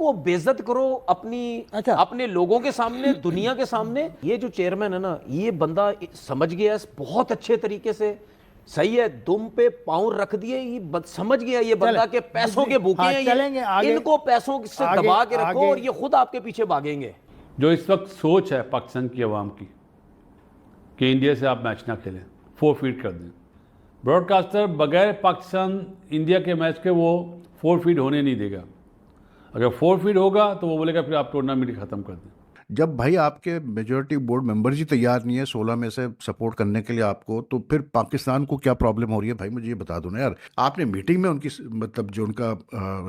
इनको बेइज्जत करो अपने लोगों के सामने, दुनिया के सामने। ये जो चेयरमैन है ना, ये बंदा समझ गया बहुत अच्छे तरीके से, सही है, दुम पे पांव रख दिए, ये समझ गया ये बंदा के पैसों के भूखे हैं, इनको पैसों से दबा के रखो और ये खुद आपके पीछे भागेंगे। जो इस वक्त सोच है पाकिस्तान की आवाम की कि इंडिया से आप मैच ना खेलें, फोरफीट कर दें, ब्रॉडकास्टर बगैर पाकिस्तान इंडिया के मैच के वो फोरफीट होने नहीं देगा। अगर फोरफीट होगा तो वो बोलेगा फिर आप टूर्नामेंट ही ख़त्म कर दें। जब भाई आपके मेजॉरिटी बोर्ड मेंबर्स ही तैयार नहीं है 16 में से सपोर्ट करने के लिए आपको, तो फिर पाकिस्तान को क्या प्रॉब्लम हो रही है भाई, मुझे ये बता दो ना यार। आपने मीटिंग में उनकी मतलब जो उनका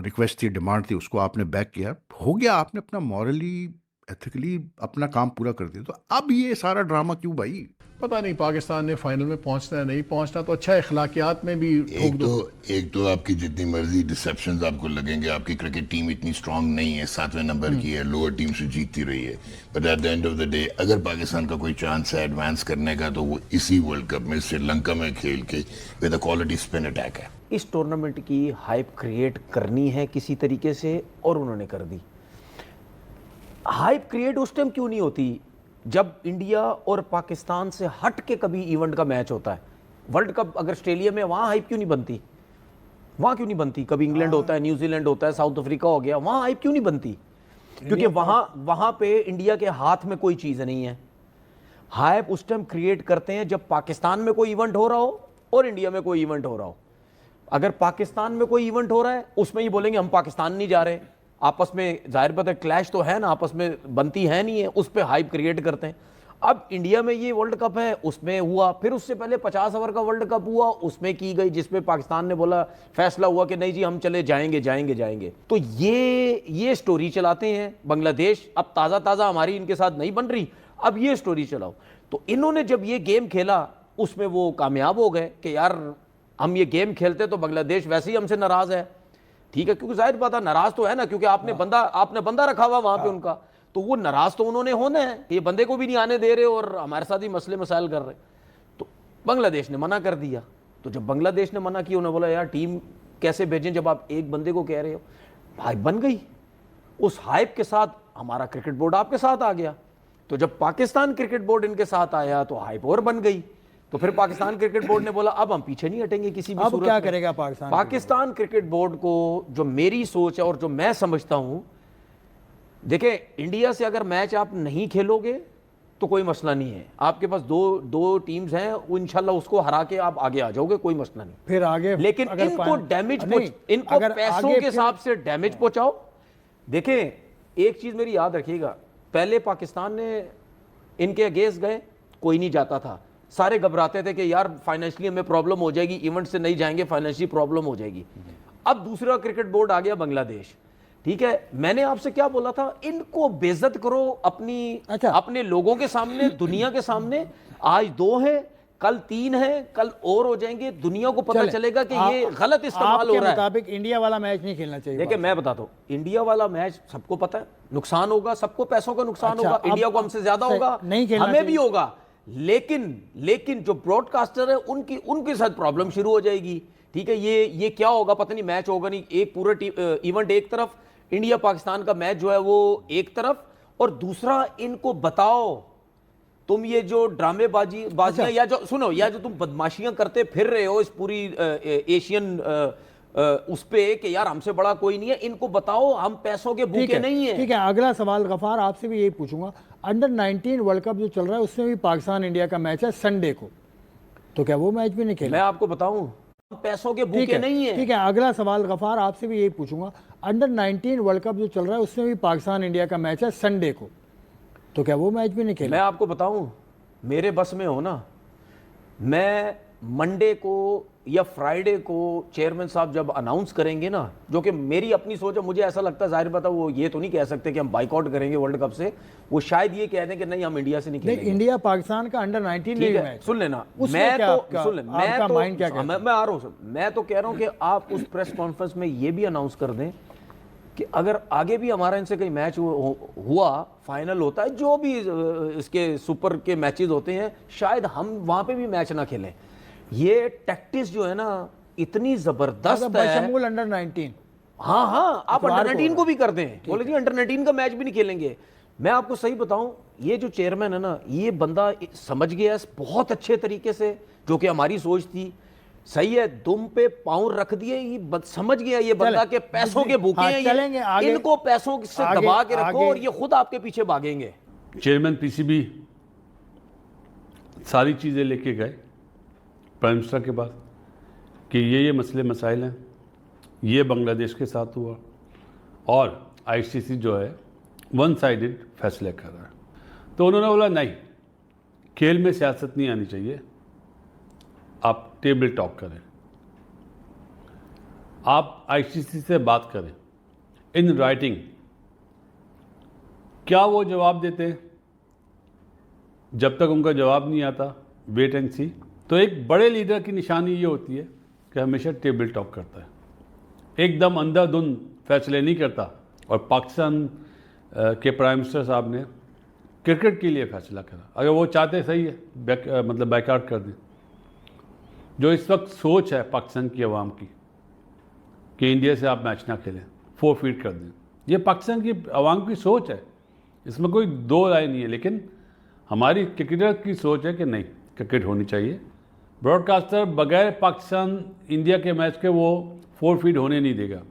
रिक्वेस्ट थी, डिमांड थी, उसको आपने बैक किया, हो गया, आपने अपना मॉरली एथिकली अपना काम पूरा कर दिया, तो अब ये सारा ड्रामा क्यों भाई? पता नहीं पाकिस्तान ने फाइनल में पहुंचना है नहीं पहुंचना, तो अच्छा अखलाकियात में भी ठोक दो। एक तो आपकी जितनी मर्जी डिसेप्शंस आपको लगेंगे, आपकी क्रिकेट टीम इतनी स्ट्रांग नहीं है, 7वें नंबर की है, लोअर टीम से जीतती रही है, but at the end of the day अगर पाकिस्तान का कोई चांस है एडवांस करने का, तो वो इसी वर्ल्ड कप में श्रीलंका में खेल के with a quality spin attack है। इस टूर्नामेंट की हाइप क्रिएट करनी है किसी तरीके से, और उन्होंने कर दी। हाइप क्रिएट उस टाइम क्यों नहीं होती जब इंडिया और पाकिस्तान से हट के कभी इवेंट का मैच होता है। वर्ल्ड कप अगर ऑस्ट्रेलिया में, वहाँ हाइप क्यों नहीं बनती? वहाँ क्यों नहीं बनती? कभी इंग्लैंड होता है, न्यूजीलैंड होता है, साउथ अफ्रीका हो गया, वहाँ हाइप क्यों नहीं बनती? क्योंकि वहाँ पे इंडिया के हाथ में कोई चीज़ नहीं है। हाइप उस टाइम क्रिएट करते हैं जब पाकिस्तान में कोई इवेंट हो रहा हो और इंडिया में कोई इवेंट हो रहा हो। अगर पाकिस्तान में कोई इवेंट हो रहा है, उसमें ही बोलेंगे हम पाकिस्तान नहीं जा रहे, आपस में जाहिर बात है क्लैश तो है ना, आपस में बनती है नहीं है, उस पर हाइप क्रिएट करते हैं। अब इंडिया में ये वर्ल्ड कप है, उसमें हुआ, फिर उससे पहले 50 ओवर का वर्ल्ड कप हुआ, उसमें की गई, जिसमें पाकिस्तान ने बोला, फैसला हुआ कि नहीं जी हम चले जाएंगे। तो ये स्टोरी चलाते हैं बांग्लादेश। अब ताज़ा हमारी इनके साथ नहीं बन रही, अब ये स्टोरी चलाओ। तो इन्होंने जब ये गेम खेला, उसमें वो कामयाब हो गए कि यार हम ये गेम खेलते तो बांग्लादेश वैसे ही हमसे नाराज़ है, ठीक है, क्योंकि जाहिर बात है नाराज तो है ना, क्योंकि आपने बंदा रखा हुआ वहां पे उनका, तो वो नाराज तो उन्होंने होना है, ये बंदे को भी नहीं आने दे रहे और हमारे साथ ही मसले मसाइल कर रहे। तो बांग्लादेश ने मना कर दिया। तो जब बांग्लादेश ने मना किया, उन्होंने बोला यार टीम कैसे भेजें जब आप एक बंदे को कह रहे हो। हाइप बन गई। उस हाइप के साथ हमारा क्रिकेट बोर्ड आपके साथ आ गया। तो जब पाकिस्तान क्रिकेट बोर्ड इनके साथ आया तो हाइप और बन गई। तो फिर पाकिस्तान क्रिकेट बोर्ड ने बोला अब हम पीछे नहीं हटेंगे किसी भी सूरत में। अब क्या करेगा पाकिस्तान क्रिकेट बोर्ड को? जो मेरी सोच है और जो मैं समझता हूं, देखिए इंडिया से अगर मैच आप नहीं खेलोगे तो कोई मसला नहीं है, आपके पास दो टीम्स हैं, वो इंशाल्लाह उसको हरा के आप आगे आ जाओगे, कोई मसला नहीं। फिर आगे लेकिन इनको डैमेज, इनको पैसों के हिसाब से डैमेज पहुंचाओ। देखें एक चीज मेरी याद रखिएगा, पहले पाकिस्तान ने इनके अगेंस्ट गए, कोई नहीं जाता था, सारे घबराते थे कि यार फाइनेंशियली हमें प्रॉब्लम हो जाएगी, इवेंट से नहीं जाएंगे, फाइनेंशियली प्रॉब्लम हो जाएगी। अब दूसरा क्रिकेट बोर्ड आ गया बांग्लादेश, ठीक है। मैंने आपसे क्या बोला था, इनको बेइज्जत करो अपने लोगों के सामने, दुनिया के सामने। आज 2 है, कल 3 है, कल और हो जाएंगे, दुनिया को पता चलेगा कि ये गलत इस्तेमाल हो रहा है। मुताबिक इंडिया वाला मैच नहीं खेलना चाहिए। देखिए मैं बताता हूँ, इंडिया वाला मैच सबको पता है नुकसान होगा, सबको पैसों का नुकसान होगा, इंडिया को हमसे ज्यादा होगा, हमें भी होगा। लेकिन जो ब्रॉडकास्टर है उनके साथ प्रॉब्लम शुरू हो जाएगी, ठीक है। ये क्या होगा पता नहीं, मैच होगा नहीं, एक पूरा इवेंट एक तरफ, इंडिया पाकिस्तान का मैच जो है वो एक तरफ, और दूसरा इनको बताओ तुम ये जो ड्रामेबाजियां या जो सुनो, या जो तुम बदमाशियां करते फिर रहे हो इस पूरी एशियन उस पे कि यार हमसे बड़ा कोई नहीं है, इनको बताओ हम पैसों के भूखे नहीं है। ठीक है, अगला सवाल गफार आपसे भी यही पूछूंगा, अंडर 19 वर्ल्ड कप जो चल रहा है उसमें भी पाकिस्तान इंडिया का मैच है संडे को, तो क्या वो मैच भी नहीं खेला? मैं आपको बताऊं, पैसों के भूखे नहीं है। ठीक है, अगला सवाल गफार आपसे भी यही पूछूंगा, अंडर 19 वर्ल्ड कप जो चल रहा है उसमें भी पाकिस्तान इंडिया का मैच है संडे को, तो क्या वो मैच भी नहीं खेला? मैं आपको बताऊं, मेरे बस में हो ना, मैं मंडे को या फ्राइडे को चेयरमैन साहब जब अनाउंस करेंगे ना, जो कि मेरी अपनी सोच है, मुझे ऐसा लगता है, जाहिर बात है वो ये तो नहीं कह सकते कि हम बाइकआउट करेंगे वर्ल्ड कप से, वो शायद ये कह दें कि नहीं हम इंडिया से नहीं खेलेंगे। इंडिया पाकिस्तान का अंडर 19 मैच, सुन लेना, मैं आ रहा हूँ, मैं तो कह रहा हूँ कि आप उस प्रेस कॉन्फ्रेंस में ये भी अनाउंस कर दें कि अगर आगे भी हमारा इनसे कहीं मैच हुआ, फाइनल होता है, जो भी इसके सुपर के मैचेस होते हैं, शायद हम वहां पे भी मैच ना खेलें। ये टैक्टिस जो है ना इतनी जबरदस्त है, अंडर 19 हाँ हाँ, आप इतवार अंडर को 19 होगा। को भी कर दें, बोले जी अंडर 19 का मैच भी नहीं खेलेंगे। मैं आपको सही बताऊं, ये जो चेयरमैन है ना, ये बंदा समझ गया बहुत अच्छे तरीके से, जो कि हमारी सोच थी। सही है, दुम पे पाँव रख दिए, ये समझ गया ये बंदा के पैसों के भूखे हाँ, हैं चलेंगे ये, आगे। इनको पैसों से आगे- दबा के रखो आगे- और ये खुद आपके पीछे भागेंगे। चेयरमैन पीसीबी सारी चीज़ें लेके गए प्राइम मिनिस्टर के पास कि ये मसले मसाइल हैं, ये बांग्लादेश के साथ हुआ और आईसीसी जो है वन साइडेड फैसले कर रहा है। तो उन्होंने बोला नहीं, खेल में सियासत नहीं आनी चाहिए, आप टेबल टॉक करें, आप आईसीसी से बात करें इन राइटिंग। क्या वो जवाब देते हैं? जब तक उनका जवाब नहीं आता, वेट एंड सी। तो एक बड़े लीडर की निशानी ये होती है कि हमेशा टेबल टॉक करता है, एकदम अंधाधुंध फैसले नहीं करता। और पाकिस्तान के प्राइम मिनिस्टर साहब ने क्रिकेट के लिए फैसला करा। अगर वो चाहते सही है, मतलब बैकआउट कर दें। जो इस वक्त सोच है पाकिस्तान की आवाम की कि इंडिया से आप मैच ना खेलें, फोरफीट कर दें, ये पाकिस्तान की आवाम की सोच है, इसमें कोई दो राय नहीं है। लेकिन हमारी क्रिकेटर की सोच है कि नहीं, क्रिकेट होनी चाहिए। ब्रॉडकास्टर बगैर पाकिस्तान इंडिया के मैच के वो फोरफीट होने नहीं देगा।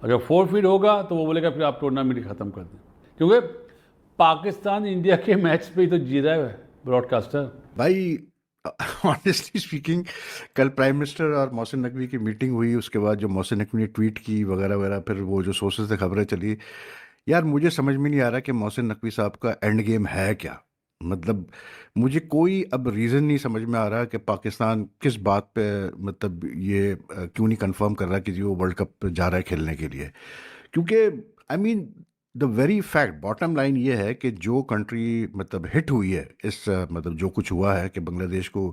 अगर फोरफीट होगा तो वो बोलेगा फिर आप टूर्नामेंट ख़त्म कर दें, क्योंकि पाकिस्तान इंडिया के मैच पे ही तो जी रहा है ब्रॉडकास्टर। भाई ऑनेस्टली स्पीकिंग, कल प्राइम मिनिस्टर और मोहसिन नकवी की मीटिंग हुई, उसके बाद जो मोहसिन नकवी ने ट्वीट की वगैरह वगैरह, फिर वो जो सोर्सेज से खबरें चली, यार मुझे समझ में नहीं आ रहा कि मोहसिन नकवी साहब का एंड गेम है क्या। मतलब मुझे कोई अब रीज़न नहीं समझ में आ रहा कि पाकिस्तान किस बात पे, मतलब ये क्यों नहीं कंफर्म कर रहा कि जी वो वर्ल्ड कप जा रहा है खेलने के लिए। क्योंकि I mean the very fact, bottom line ये है कि जो कंट्री मतलब हिट हुई है इस मतलब जो कुछ हुआ है कि बांग्लादेश को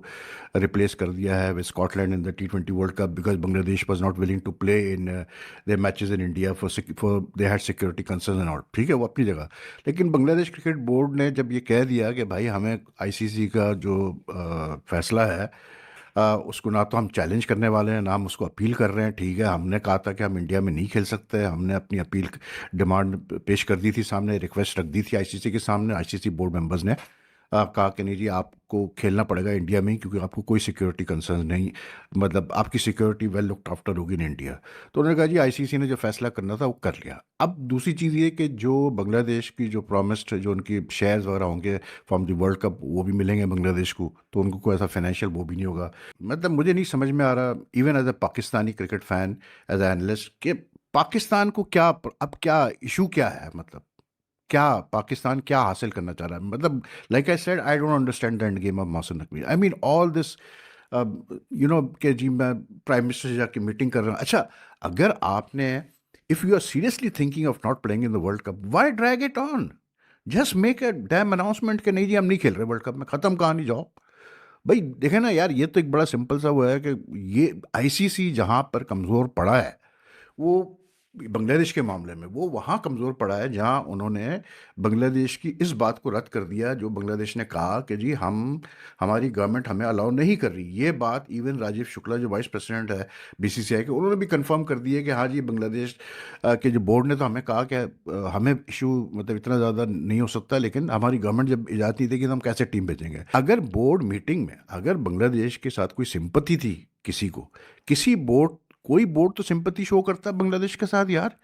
रिप्लेस कर दिया है with Scotland in the T20 world cup because Bangladesh was not willing to play in their matches in India for they had security concern and all. ठीक है, वो अपनी जगह। लेकिन बांग्लादेश क्रिकेट बोर्ड ने जब ये कह दिया कि भाई हमें आईसीसी का जो फैसला है उसको ना तो हम चैलेंज करने वाले हैं, ना हम उसको अपील कर रहे हैं। ठीक है, हमने कहा था कि हम इंडिया में नहीं खेल सकते, हमने अपनी अपील डिमांड पेश कर दी थी सामने, रिक्वेस्ट रख दी थी आईसीसी के सामने। आईसीसी बोर्ड मेंबर्स ने कहा कि नहीं जी आपको खेलना पड़ेगा इंडिया में ही, क्योंकि आपको कोई सिक्योरिटी कंसर्न नहीं, मतलब आपकी सिक्योरिटी वेल लुक्ड आफ्टर होगी इन इंडिया। तो उन्होंने कहा जी आईसीसी ने जो फैसला करना था वो कर लिया। अब दूसरी चीज़ ये कि जो बांग्लादेश की जो प्रॉमिस्ड जो उनकी शेयर्स वगैरह होंगे फ्रॉम द वर्ल्ड कप, वो भी मिलेंगे बांग्लादेश को, तो उनको कोई ऐसा फाइनेंशियल वो भी नहीं होगा। मतलब मुझे नहीं समझ में आ रहा, even as a Pakistani cricket fan, as a analyst, कि पाकिस्तान को क्या अब क्या इशू क्या है, मतलब क्या पाकिस्तान क्या हासिल करना चाह रहा है। मतलब like I said, I don't understand the end game of Mohsin Naqvi. I mean all this you know कि जी मैं प्राइम मिनिस्टर से जाके मीटिंग कर रहा हूँ। अच्छा, अगर आपने, if you are seriously thinking of not playing in the world cup, why drag it on? Just make a damn announcement कि नहीं जी हम नहीं खेल रहे वर्ल्ड कप में, ख़त्म कहानी, जाओ। भाई देखे ना यार, ये तो एक बड़ा सिंपल सा वो है कि ये आईसीसी जहाँ पर कमज़ोर पड़ा है वो बांग्लादेश के मामले में, वो वहाँ कमज़ोर पड़ा है जहाँ उन्होंने बांग्लादेश की इस बात को रद्द कर दिया जो बांग्लादेश ने कहा कि जी हमारी गवर्नमेंट हमें अलाउ नहीं कर रही। ये बात इवन राजीव शुक्ला जो वाइस प्रेसिडेंट है बीसीसीआई के, उन्होंने भी कंफर्म कर दिया कि हाँ जी बांग्लादेश के जो बोर्ड ने तो हमें कहा कि हमें इशू मतलब इतना ज़्यादा नहीं हो सकता, लेकिन हमारी गवर्नमेंट जब इजाज़त नहीं देगी तो हम कैसे टीम भेजेंगे। अगर बोर्ड मीटिंग में अगर बांग्लादेश के साथ कोई सिंपत्ति थी किसी को, कोई बोर्ड तो सिंपत्ति शो करता है बांग्लादेश के साथ यार।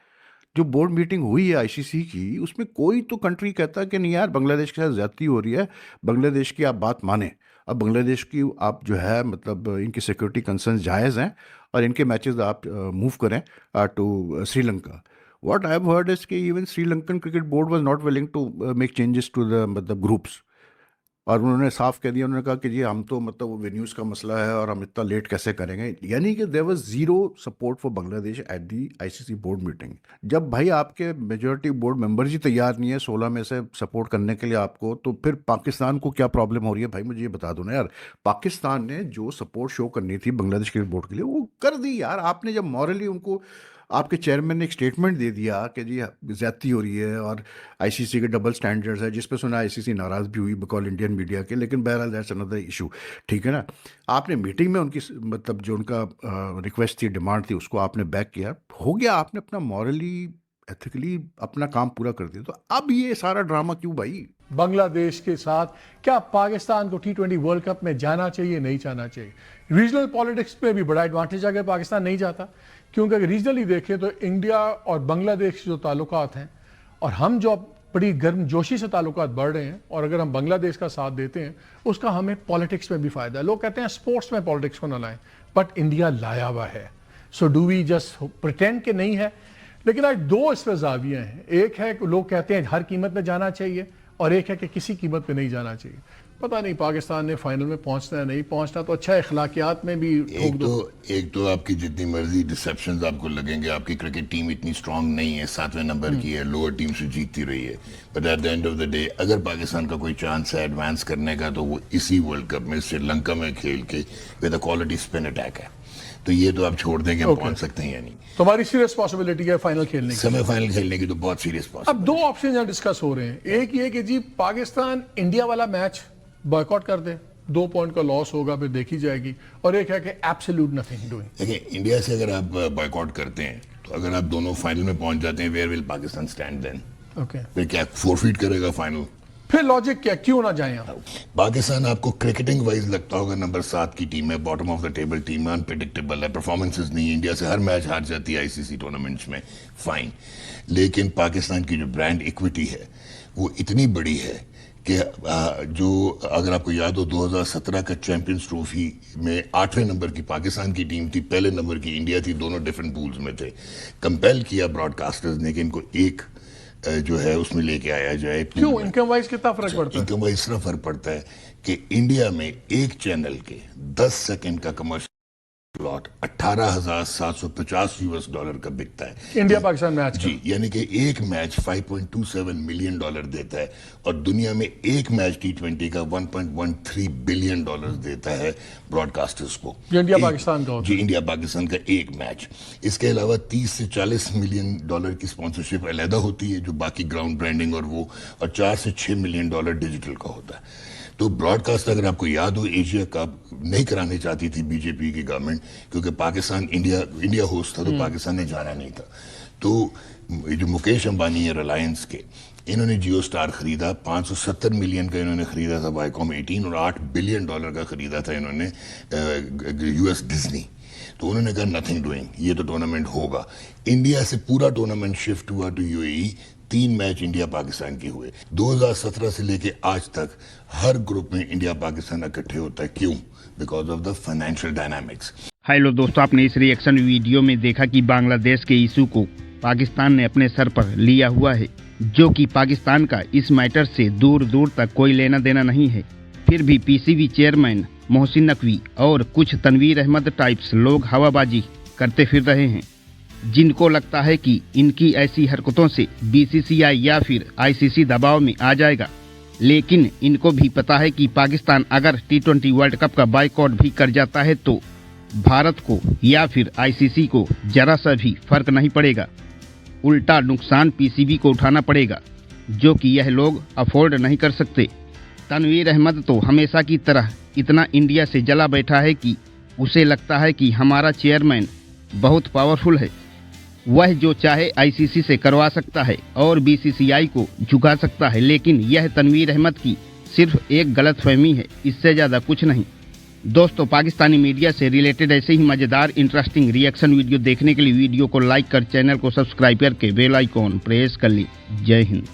जो बोर्ड मीटिंग हुई है आईसीसी की, उसमें कोई तो कंट्री कहता है कि नहीं यार बांग्लादेश के साथ ज्यादती हो रही है, बांग्लादेश की आप बात माने, अब बांग्लादेश की आप जो है मतलब इनकी सिक्योरिटी कंसर्न जायज़ हैं और इनके मैचेस आप मूव करें to Sri Lanka. What I have heard is कि even Sri Lankan cricket board was not willing to make changes to the मतलब ग्रुप्स, और उन्होंने साफ कह दिया, उन्होंने कहा कि जी हम तो मतलब वो वेन्यूज़ का मसला है और हम इतना लेट कैसे करेंगे। यानी कि there was zero support for Bangladesh at the ICC board meeting. जब भाई आपके मेजॉरिटी बोर्ड मेंबर्स ही तैयार नहीं है 16 में से सपोर्ट करने के लिए आपको, तो फिर पाकिस्तान को क्या प्रॉब्लम हो रही है? भाई मुझे ये बता दो ना यार, पाकिस्तान ने जो सपोर्ट शो करनी थी बांग्लादेश क्रिकेट बोर्ड के लिए वो कर दी यार। आपने जब मॉरली उनको आपके चेयरमैन ने एक स्टेटमेंट दे दिया कि जी ज्यादती हो रही है और आईसीसी के डबल स्टैंडर्ड्स है, जिस पे सुना आईसीसी नाराज़ भी हुई बिकॉज इंडियन मीडिया के, लेकिन बहरहाल दैट्स अनदर इशू, ठीक है ना। आपने मीटिंग में उनकी मतलब जो उनका रिक्वेस्ट थी, डिमांड थी, उसको आपने बैक किया, हो गया, आपने अपना मॉरली एथिकली अपना काम पूरा कर दिया, तो अब ये सारा ड्रामा क्यों भाई? बांग्लादेश के साथ क्या पाकिस्तान को T20 वर्ल्ड कप में जाना चाहिए, नहीं जाना चाहिए? रीजनल पॉलिटिक्स में भी बड़ा एडवांटेज है अगर पाकिस्तान नहीं जाता, क्योंकि अगर रीजनली देखें तो इंडिया और बांग्लादेश के जो ताल्लुकात हैं, और हम जो बड़ी गर्मजोशी से ताल्लुकात बढ़ रहे हैं, और अगर हम बांग्लादेश का साथ देते हैं उसका हमें पॉलिटिक्स में भी फायदा है। लोग कहते हैं स्पोर्ट्स में पॉलिटिक्स को ना लाएं, बट इंडिया लाया हुआ है। So do we just pretend कि नहीं है? लेकिन आज दो इस पर जावियाँ हैं, एक है कि लोग कहते हैं हर कीमत में जाना चाहिए, और एक है कि किसी कीमत पे नहीं जाना चाहिए। पता नहीं पाकिस्तान ने फाइनल में पहुंचना है, नहीं पहुंचना, तो अच्छा अखलाकियात में भी ठोक दो। एक तो आपकी जितनी मर्जी डिसेप्शंस आपको लगेंगे, आपकी क्रिकेट टीम इतनी स्ट्रांग नहीं है, 7वें नंबर की है, लोअर टीम से जीतती रही है, but at the end of the day अगर पाकिस्तान का कोई चांस है एडवांस करने का, तो वो इसी वर्ल्ड कप में श्रीलंका में खेल के with a quality spin attack है। तो ये तो आप छोड़ देंगे, हम पहुंच सकते हैं या नहीं। तुम्हारी सीरियस पॉसिबिलिटी है फाइनल खेलने की? सेमीफाइनल खेलने की तो बहुत सीरियस अब पॉसिबिलिटी। दो ऑप्शन यहाँ डिस्कस हो रहे हैं, एक ये कि जी पाकिस्तान इंडिया वाला मैच बॉयकॉट कर दे, 2 पॉइंट का लॉस होगा, फिर देखी जाएगी, और एक है कि एब्सोल्यूट नथिंग डूइंग। देखिए, इंडिया से अगर आप बॉयकॉट करते हैं, तो अगर आप दोनों फाइनल में पहुंच जाते हैं, where will Pakistan stand then? Okay, फिर क्या फोरफीट करेगा फाइनल? फिर लॉजिक क्या, क्यों ना जाए यहाँ? पाकिस्तान आपको क्रिकेटिंग वाइज लगता होगा नंबर 7 की टीम है, bottom of the table team है, अनप्रेडिक्टेबल है, परफॉर्मेंसेस नहीं, इंडिया से हर मैच हार जाती है आईसीसी टूर्नामेंट्स में, फाइन। लेकिन पाकिस्तान की जो ब्रांड इक्विटी है वो इतनी बड़ी है कि जो अगर आपको याद हो 2017 का चैंपियंस ट्रॉफी में 8वें नंबर की पाकिस्तान की टीम थी, पहले नंबर की इंडिया थी, दोनों डिफरेंट पूल्स में थे। कंपेल किया ब्रॉडकास्टर्स ने कि इनको एक जो है उसमें लेके आया जाए। क्यों, इनकम वाइज कितना फर्क पड़ता है? इनकम वाइज इतना फर्क पड़ता है कि इंडिया में एक चैनल के 10 सेकंड का कमर्शियल प्लॉट $18,750 का बिकता है, इंडिया पाकिस्तान मैच जी, यानी कि एक मैच $5.27 मिलियन देता है, और दुनिया में एक मैच T20 का $1.13 बिलियन देता है ब्रॉडकास्टर्स को। जो इंडिया पाकिस्तान का होता जी, इंडिया पाकिस्तान का एक मैच। इसके अलावा 30 से $40 मिलियन की स्पॉन्सरशिप अलहदा होती है, जो बाकी ग्राउंड ब्रांडिंग और 4 से $6 मिलियन डिजिटल का होता है। तो ब्रॉडकास्ट अगर आपको याद हो, एशिया कप नहीं करानी चाहती थी बीजेपी की गवर्नमेंट, क्योंकि पाकिस्तान इंडिया होस्ट था, तो पाकिस्तान ने जाना नहीं था। तो जो मुकेश अंबानी है रिलायंस के, इन्होंने जियो स्टार खरीदा, 570 मिलियन का इन्होंने खरीदा था वाईकॉम 18, और $8 बिलियन का खरीदा था इन्होंने यूएस डिज्नी। तो उन्होंने कहा नथिंग डूइंग, ये तो टूर्नामेंट होगा। इंडिया से पूरा टूर्नामेंट शिफ्ट हुआ to UAE, 3 match India Pakistan के हुए। 2017 से लेके आज तक हर ग्रुप में इंडिया पाकिस्तान इकट्ठे होता है। क्यों? Because of the financial dynamics. Hello दोस्तों, आपने इस रिएक्शन वीडियो में देखा कि बांग्लादेश के इशू को पाकिस्तान ने अपने सर पर लिया हुआ है, जो कि पाकिस्तान का इस मैटर से दूर दूर तक कोई लेना देना नहीं है। फिर भी पीसीबी चेयरमैन मोहसिन नकवी और कुछ तनवीर अहमद टाइप्स लोग हवाबाजी करते फिर रहे हैं, जिनको लगता है कि इनकी ऐसी हरकतों से बीसीसीआई या फिर आईसीसी दबाव में आ जाएगा। लेकिन इनको भी पता है कि पाकिस्तान अगर T20 वर्ल्ड कप का बाइकआउट भी कर जाता है तो भारत को या फिर आईसीसी को जरा सा भी फर्क नहीं पड़ेगा, उल्टा नुकसान पीसीबी को उठाना पड़ेगा, जो कि यह लोग अफोर्ड नहीं कर सकते। तनवीर अहमद तो हमेशा की तरह इतना इंडिया से जला बैठा है कि उसे लगता है कि हमारा चेयरमैन बहुत पावरफुल है, वह जो चाहे आईसीसी से करवा सकता है और बीसीसीआई को झुका सकता है। लेकिन यह तनवीर अहमद की सिर्फ एक गलतफहमी है, इससे ज़्यादा कुछ नहीं। दोस्तों, पाकिस्तानी मीडिया से रिलेटेड ऐसे ही मज़ेदार इंटरेस्टिंग रिएक्शन वीडियो देखने के लिए वीडियो को लाइक कर चैनल को सब्सक्राइब करके बेल आइकॉन प्रेस कर ली। जय हिंद।